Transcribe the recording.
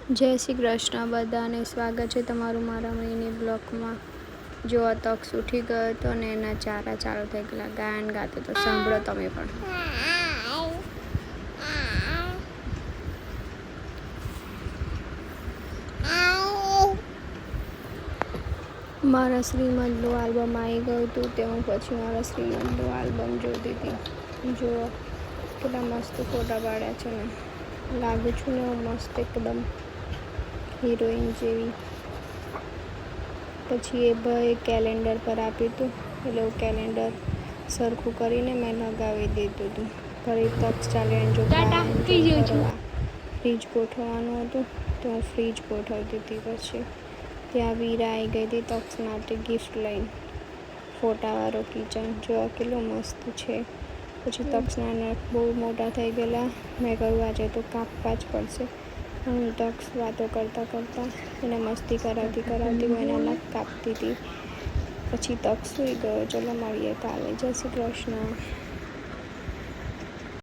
જય શ્રી કૃષ્ણ બધાને, સ્વાગત છે તમારું મારા મિની બ્લોગમાં. જો આ તક્ષ ઉઠી ગયો હતો ને એના ચારા ચાલુ થઈ ગયેલા, ગાયન ગાતો તો સાંભળો તમે પણ. મારા શ્રીમંતનું આલ્બમ આવી ગયું હતું તે હું પછી મારા શ્રીમંતનું આલ્બમ જોતી હતી. જો કેટલા મસ્ત ફોટા પાડ્યા છે ને, લાગુ છું ને હું મસ્ત એકદમ હિરોઈન જેવી. પછી એ ભાઈ કેલેન્ડર પર આપ્યું હતું એટલે હું કેલેન્ડર સરખું કરીને મેં લગાવી દીધું હતું. ફરી તક્ષ ચાલે જો કરવા ફ્રીજ ગોઠવવાનું હતું તો હું ફ્રીજ ગોઠવતી હતી. પછી ત્યાં વીરા આવી ગઈ હતી તક્ષ માટે ગિફ્ટ લઈને, ફોટાવાળો કિચન. જોવા કેટલું મસ્ત છે. પછી તક્ષના નખ બહુ મોટા થઈ ગયેલા. મેં કહ્યું આજે તો કાપવા જ પડશે. હું તક્ષ વાતો કરતાં એને મસ્તી કરાવતી હું એના નખ કાપતી હતી. પછી તક્ષ સૂઈ ગયો. ચલો મળીએ કાલે. જય શ્રી કૃષ્ણ.